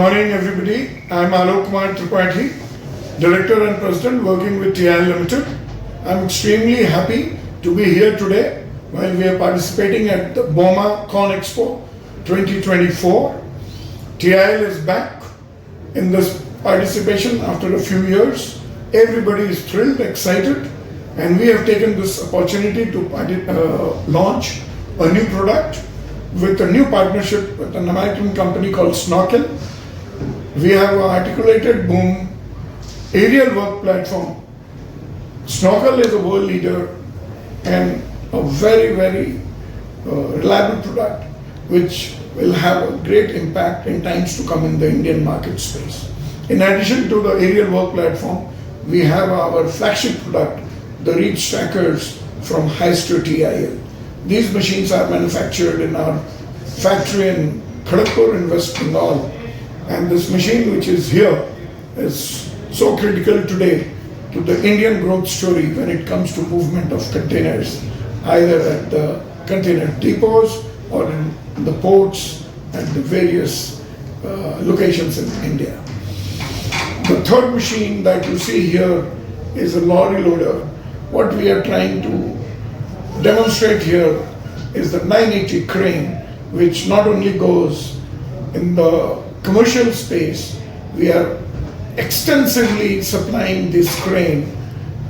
morning, everybody. I'm Alok Kumar Tripathi, Director and President working with TI Limited. I'm extremely happy to be here today while we are participating at the BOMA Con Expo 2024. TIL is back in this participation after a few years. Everybody is thrilled, excited, and we have taken this opportunity to launch a new product with a new partnership with an American company called Snorkel. We have an articulated boom aerial work platform. Snorkel is a world leader and a very, very reliable product which will have a great impact in times to come in the Indian market space. In addition to the aerial work platform, we have our flagship product, the reach trackers from Hyster TIL. These machines are manufactured in our factory in Kharagpur in West Bengal, and this machine which is here is so critical today to the Indian growth story when it comes to movement of containers, either at the container depots or in the ports and the various locations in India. The third machine that you see here is a lorry loader. What we are trying to demonstrate here is the 980 crane, which not only goes in the commercial space, we are extensively supplying this crane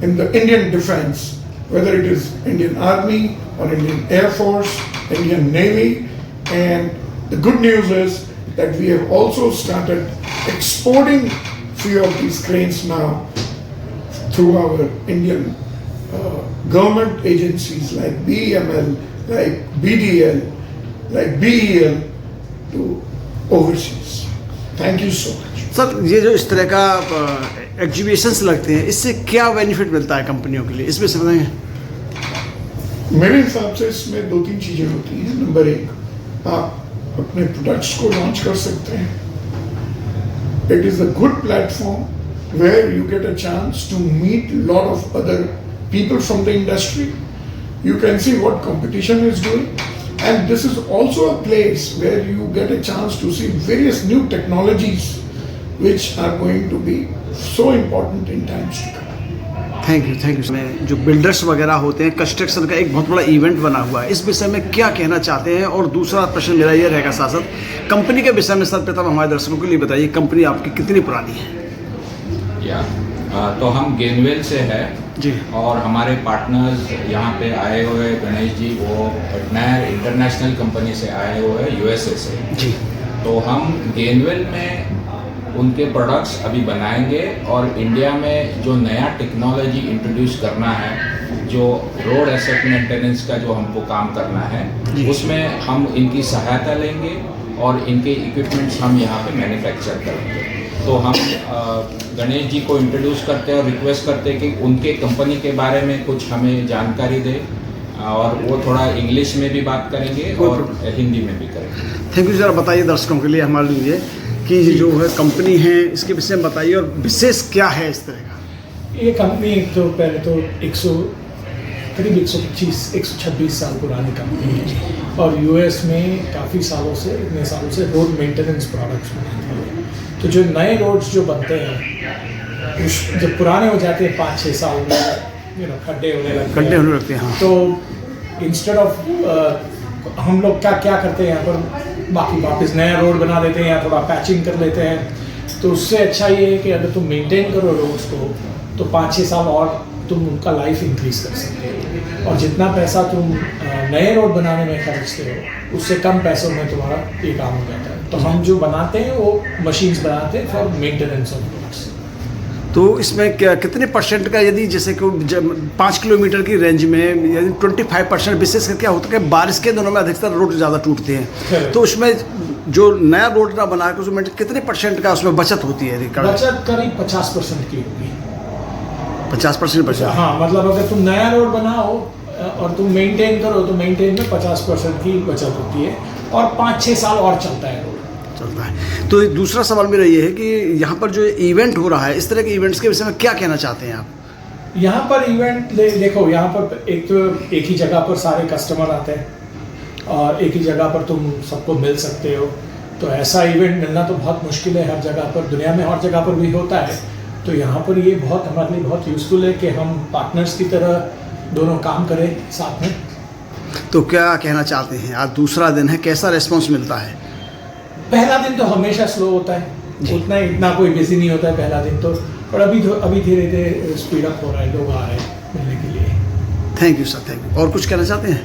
in the Indian defense, whether it is Indian Army or Indian Air Force, Indian Navy, and the good news is that we have also started exporting few of these cranes now through our Indian government agencies like BEML, like BDL, like BEL to overseas. Thank you so much. Sir, ये जो इस तरह का exhibitions लगते हैं, इससे क्या benefit मिलता है कंपनियों के लिए, इसमें से बताएं। मेरे हिसाब से इसमें दो तीन चीज़ें होती हैं। नंबर एक, आप अपने प्रोडक्ट्स को लॉन्च कर सकते हैं। It is a good platform where you get a chance to meet a lot of other people from the industry. You can see what competition is doing, and this is also a place where you get a chance to see various new technologies which are going to be so important in times to come. Thank you. में जो builders वगैरह होते हैं, construction का एक बहुत बड़ा event बना हुआ है, इस विषय में क्या कहना चाहते हैं? और दूसरा प्रश्न मेरा ये रहेगा साथ साथ कंपनी के विषय में सर्वप्रथम हमारे दर्शकों के लिए बताइए, कंपनी आपकी कितनी पुरानी है? तो हम गेनवेल से है जी, और हमारे पार्टनर्स यहाँ पे आए हुए गणेश जी, वो पटनायर इंटरनेशनल कंपनी से आए हुए USA से जी। तो हम गेनवेल में उनके प्रोडक्ट्स अभी बनाएंगे और इंडिया में जो नया टेक्नोलॉजी इंट्रोड्यूस करना है, जो रोड एसेट मेंटेनेंस का जो हमको काम करना है, उसमें हम इनकी सहायता लेंगे और इनके इक्विपमेंट्स हम यहाँ पे मैन्युफैक्चर करेंगे। तो हम गणेश जी को इंट्रोड्यूस करते हैं और रिक्वेस्ट करते हैं कि उनके कंपनी के बारे में कुछ हमें जानकारी दे, और वो थोड़ा इंग्लिश में भी बात करेंगे और हिंदी में भी करेंगे। Thank you. जरा बताइए दर्शकों के लिए, हमारे लिए, कि ये जो है कंपनी है, इसके विषय में बताइए और विशेष क्या है इस तरह का? ये कंपनी तो पहले तो करीब 126 साल पुरानी कंपनी है और US में काफ़ी सालों से, इतने सालों से रोड मेंटेनेंस प्रोडक्ट्स बनाती है। तो जो नए रोड्स जो बनते हैं, जब पुराने हो जाते हैं 5-6 साल में, खड्डे होने लगते हैं, हाँ। तो इंस्टेड ऑफ हम लोग क्या करते हैं यहाँ पर, बाकी वापस नया रोड बना देते हैं या थोड़ा पैचिंग कर लेते हैं। तो उससे अच्छा ये है कि अगर तुम मेंटेन करो रोड्स को तो 5-6 साल और तुम उनका लाइफ इंक्रीज कर सकते हो, और जितना पैसा तुम नए रोड बनाने में खर्चते हो उससे कम पैसों में तुम्हारा ये काम हो जाता है। तो हम जो बनाते हैं वो मशीन्स बनाते हैं फॉर मेंटेनेंस ऑफ रोड्स। तो इसमें कितने परसेंट का, यदि जैसे कि 5 किलोमीटर की रेंज में यदि 25%, विशेष करके क्या होता है कि बारिश के दिनों में अधिकतर रोड ज़्यादा टूटते हैं, तो उसमें जो नया रोड ना बना के उसमें कितने परसेंट का उसमें बचत होती है? बचत करीब 50% की होगी। 50% बचत? हाँ, मतलब अगर तुम नया रोड बनाओ और तुम मेंटेन करो तो मेंटेन में 50% की बचत होती है और 5-6 साल और चलता है रोड। चलता है। तो दूसरा सवाल मेरा ये है कि यहाँ पर जो इवेंट हो रहा है, इस तरह के इवेंट्स के विषय में क्या कहना चाहते हैं आप? यहाँ पर इवेंट देखो, यहाँ पर एक ही जगह पर सारे कस्टमर आते हैं और एक ही जगह पर तुम सबको मिल सकते हो। तो ऐसा इवेंट मिलना तो बहुत मुश्किल है हर जगह पर, दुनिया में हर जगह पर भी होता है। तो यहाँ पर ये बहुत हमारे लिए बहुत यूज़फुल है कि हम पार्टनर्स की तरह दोनों काम करें साथ में। तो क्या कहना चाहते हैं, आज दूसरा दिन है, कैसा रिस्पॉन्स मिलता है? पहला दिन तो हमेशा स्लो होता है, उतना इतना कोई बिजी नहीं होता है पहला दिन तो, और अभी धीरे धीरे स्पीड अप हो रहा है, लोग आ रहे हैं मिलने के लिए। Thank you sir, thank you. और कुछ कहना चाहते हैं?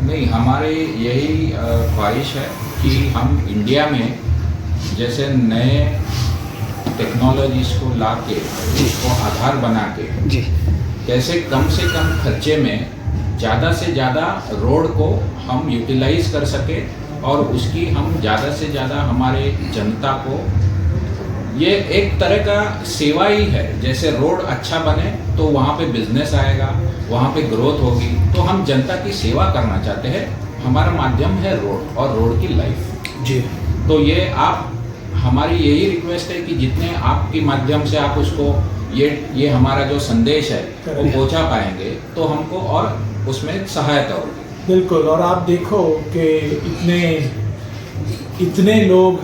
नहीं, हमारी यही ख्वाहिश है कि हम इंडिया में जैसे नए टेक्नोलॉजीज़ को ला के उसको आधार बना के जी, कैसे कम से कम खर्चे में ज़्यादा से ज़्यादा रोड को हम यूटिलाइज कर सके और उसकी हम ज़्यादा से ज़्यादा हमारे जनता को, ये एक तरह का सेवा ही है। जैसे रोड अच्छा बने तो वहाँ पे बिजनेस आएगा, वहाँ पे ग्रोथ होगी, तो हम जनता की सेवा करना चाहते हैं। हमारा माध्यम है रोड और रोड की लाइफ जी। तो ये आप, हमारी यही रिक्वेस्ट है कि जितने आपके माध्यम से आप उसको ये हमारा जो संदेश है वो पहुंचा पाएंगे तो हमको और उसमें सहायता होगी। बिल्कुल, और आप देखो कि इतने लोग,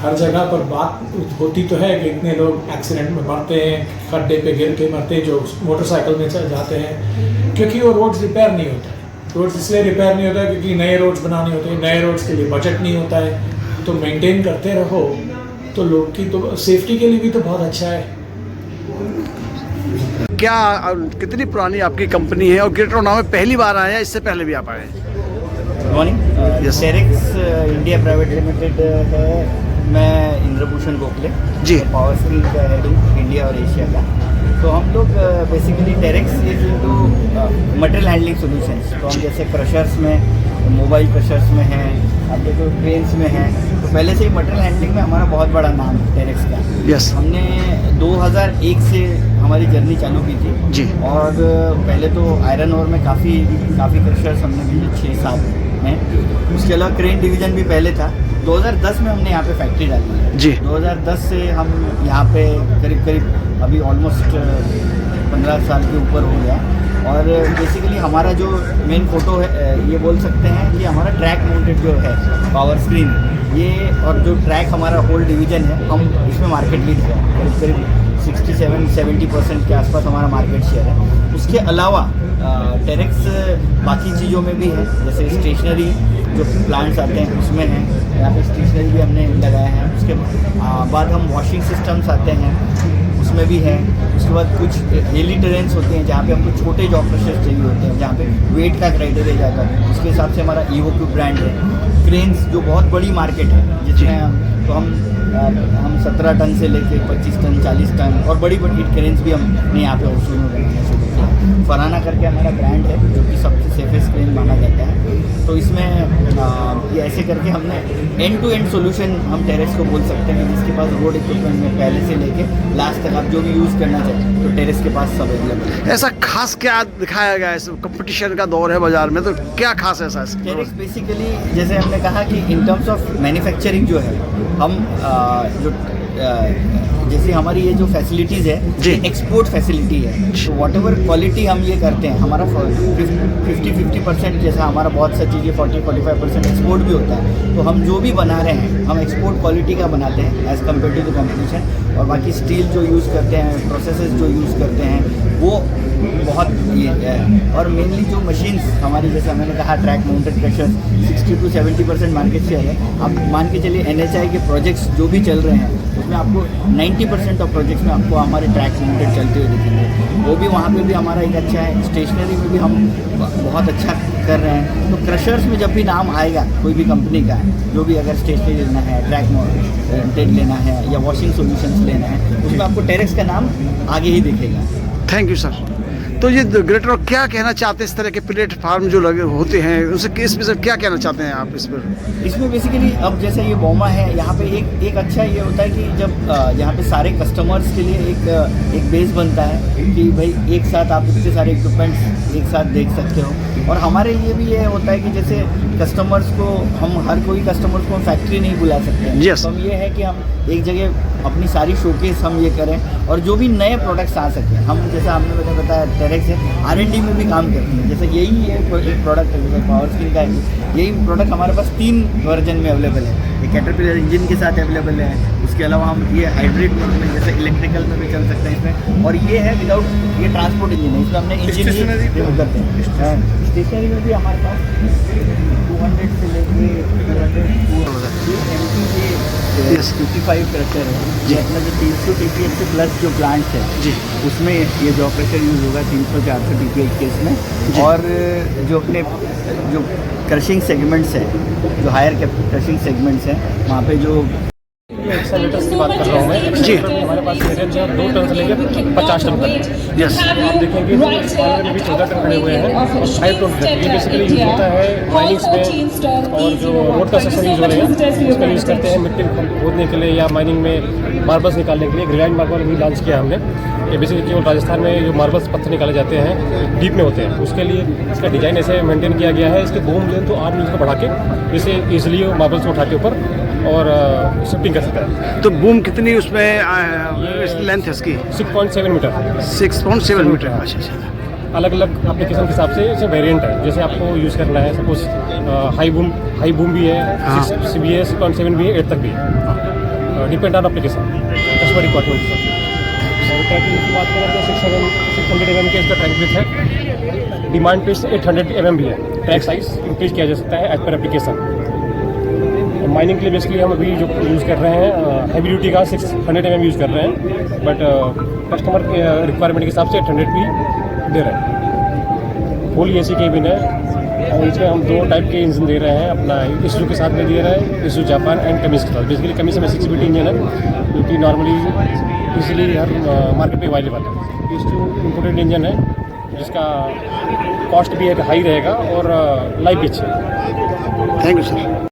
हर जगह पर बात होती तो है कि इतने लोग एक्सीडेंट में मरते हैं, खड्डे पे गिर के मरते हैं जो मोटरसाइकिल में चल जाते हैं, क्योंकि वो रोड्स रिपेयर नहीं होता है। रोड्स इसलिए रिपेयर नहीं होता है क्योंकि नए रोड्स बनाने होते हैं, नए रोड्स के लिए बजट नहीं होता है। तो मेंटेन करते रहो तो लोग की तो सेफ्टी के लिए भी तो बहुत अच्छा है। क्या कितनी पुरानी आपकी कंपनी है और ग्रेटर नोएडा में पहली बार आए हैं, इससे पहले भी आप आए हैं? Good morning. Yes. Terex India private limited है। मैं इंद्रभूषण गोखले जी। पावर स्क्रीन का हेड हूँ इंडिया और एशिया का। तो हम लोग basically Terex is into material handling solutions. तो हम जैसे क्रशर्स में, मोबाइल क्रशर्स में हैं, आप देखो ट्रेन्स में हैं, तो पहले से ही मटेरियल हैंडलिंग में हमारा बहुत बड़ा नाम है टेरेक्स का। यस। हमने 2001 से हमारी जर्नी चालू की थी जी। और पहले तो आयरन ओर में काफ़ी क्रशर्स हमने भी 6-7 हैं। उसके अलावा क्रेन डिवीज़न भी पहले था। 2010 में हमने यहाँ पे फैक्ट्री डाली है जी। 2010 से हम यहाँ पे करीब अभी ऑलमोस्ट 15 साल के ऊपर हो गया। और बेसिकली हमारा जो मेन फोटो है, ये बोल सकते हैं कि हमारा ट्रैक माउंटेड जो है पावर स्क्रीन, ये और जो ट्रैक हमारा होल डिवीज़न है, हम इसमें मार्केट लीड है। करीब 67-70% के आसपास हमारा मार्केट शेयर है। उसके अलावा टेरेक्स बाकी चीज़ों में भी है, जैसे स्टेशनरी जो प्लांट्स आते हैं उसमें हैं, यहाँ पे स्टेशनरी भी हमने लगाया है। उसके बाद हम वॉशिंग सिस्टम्स आते हैं उसमें भी है। उसके बाद कुछ हेली टेरेन्स होते हैं जहाँ पे हमको छोटे जॉब क्रशर्स चाहिए होते हैं, जहाँ पे वेट का क्राइटेरिया जाता है, उसके हिसाब से हमारा ईवोक्यू ब्रांड है। क्रेन्स जो बहुत बड़ी मार्केट है जिसमें तो हम 17 टन से लेके 25 टन 40 टन और बड़ी क्रेन्स भी हमने यहाँ पे ओसूल में बनाना शुरू किया। फराना करके हमारा ब्रांड है जो कि सबसे सेफेस्ट क्रेन माना जाता है। तो इसमें ये ऐसे करके हमने एंड टू एंड सोल्यूशन हम टेरेक्स को बोल सकते हैं, जिसके पास रोड इक्विपमेंट में पहले से लेके लास्ट तक आप जो भी यूज़ करना चाहें तो टेरेक्स के पास सब अवेलेबल है। ऐसा खास क्या दिखाया गया है? कंपटीशन का दौर है बाजार में, तो क्या खास है ऐसा? टेरेक्स बेसिकली जैसे हमने कहा कि इन टर्म्स ऑफ मैन्युफैक्चरिंग जो है, हम जैसे हमारी ये जो फैसिलिटीज़ है एक्सपोर्ट फैसिलिटी है। तो वॉट एवर क्वालिटी हम ये करते हैं, हमारा 50-50% जैसा हमारा बहुत सा चीज़ें 40-45% एक्सपोर्ट भी होता है। तो हम जो भी बना रहे हैं हम एक्सपोर्ट क्वालिटी का बनाते हैं as compare to the competition. और बाकी स्टील जो यूज़ करते हैं, प्रोसेसेस जो यूज़ करते हैं वो बहुत ये है। और मेनली जो मशीन्स हमारी, जैसे मैंने कहा track mounted crushers 60-70% market share है। आप मान के चलिए NHAI के प्रोजेक्ट्स जो भी चल रहे हैं उसमें आपको 90% ऑफ प्रोजेक्ट्स में आपको हमारे ट्रैक माउंटेड चलते हुए दिखेंगे। वो भी वहाँ पे भी हमारा एक अच्छा है। स्टेशनरी में भी हम बहुत अच्छा कर रहे हैं। तो क्रशर्स में जब भी नाम आएगा कोई भी कंपनी का, जो भी अगर स्टेशनरी लेना है, ट्रैक माउंटेड लेना है या वॉशिंग सोल्यूशंस लेना है, उसमें आपको टेरेक्स का नाम आगे ही दिखेगा। Thank you sir. तो ये ग्रेटर क्या कहना चाहते हैं इस तरह के प्लेटफार्म जो लगे होते हैं, उनसे इसमें से क्या कहना चाहते हैं आप इस पर? इसमें बेसिकली अब जैसे ये बोमा है, यहाँ पे एक अच्छा ये होता है कि जब यहाँ पे सारे कस्टमर्स के लिए एक बेस बनता है कि भाई एक साथ आप इतने सारे इक्विपमेंट्स एक साथ देख सकते हो। और हमारे लिए भी ये होता है कि जैसे कस्टमर्स को हम हर कोई कस्टमर्स को हम फैक्ट्री नहीं बुला सकते हैं। Yes. तो हम ये है कि हम एक जगह अपनी सारी शोकेस हम ये करें और जो भी नए प्रोडक्ट्स आ सकें, हम जैसे आपने बताया टेरेक्स है R&D में भी काम करती है। जैसे यही है एक प्रोडक्ट है जैसे पावर स्किन का है, यही प्रोडक्ट हमारे पास 3 वर्जन में अवेलेबल है। ये कैटरपिलर इंजन के साथ अवेलेबल है, उसके अलावा हम ये हाइब्रिड मोड में जैसे इलेक्ट्रिकल में भी चल सकते हैं इसमें, और ये है विदाउट, ये ट्रांसपोर्ट इंजन है, इसमें हमने इंजन ही रिमूव करते हैं। स्टेशनरी में भी हमारे पास 200 से लेके Yes. 55 क्रशर है। ये अपना जो 300 TPH से प्लस जो प्लांट्स है जी। उसमें ये जॉब प्रेशर यूज़ होगा 300-400 TPH के इसमें। और जो अपने जो क्रशिंग सेगमेंट्स है, जो हायर क्रशिंग सेगमेंट्स हैं, वहाँ पे जो एक्सेलेटर्स की बात कर रहा हूँ मैं। जी। हमारे पास ये रेंज है 2 टन से लेकर 50 टन तक। यस। आप देखेंगे तो हमारे में भी 14 टन खड़े हुए हैं और 5 टन तक। ये बेसिकली यूज़ होता है माइनिंग्स में, और जो रोड कंस्ट्रक्शन यूज़ हो रहे हैं उसका यूज़ करते हैं मिट्टी खोदने के लिए या माइनिंग में मार्बल्स निकालने के लिए। ग्रेनाइट मार्बल भी लॉन्च किया हमने। ये बेसिकली केवल राजस्थान में जो मार्बल्स पत्थर निकाले जाते हैं डीप में होते हैं, उसके लिए इसका डिज़ाइन ऐसे मेंटेन किया गया है। इसके बूम लेंथ तो 8 इंच को बढ़ा के इसे ईजिली मार्बल्स को उठा के ऊपर और शिफ्टिंग कर सकता है। तो बूम कितनी उसमें लेंथ है इसकी? 6.7 मीटर। 6.7 मीटर। अच्छा अच्छा। अलग अलग एप्लीकेशन के हिसाब से इसे वेरिएंट है। जैसे आपको यूज़ करना है सपोज हाई बूम भी है, हाँ। 6 भी है, 6.7 भी है, 8 तक भी है। Depend on application, customer requirement. Tracking की बात करें तो 600 mm के इसका ट्रैक ब्रेथ है। डिमांड पे 800 mm भी है। ट्रैक साइज इंक्रीज किया जा सकता है एज पर एप्लीकेशन। माइनिंग के लिए बेसिकली हम अभी जो यूज़ कर रहे हैं हैवी ड्यूटी का 600 mm यूज़ कर रहे हैं, बट कस्टमर के रिक्वायरमेंट के हिसाब से 800 भी दे रहे हैं। फुल AC केबिन है और इसमें हम 2 टाइप के इंजन दे रहे हैं। अपना इशू के साथ में दे रहे हैं, इशू जापान एंड कमिस के साथ। बेसिकली कमिस में 6 इंजन है जो कि नॉर्मली इजीली हर मार्केट पे अवेलेबल है। इशू इम्पोर्टेड इंजन है जिसका कॉस्ट भी हाई रहेगा और लाइफ भी अच्छी है। Thank you sir.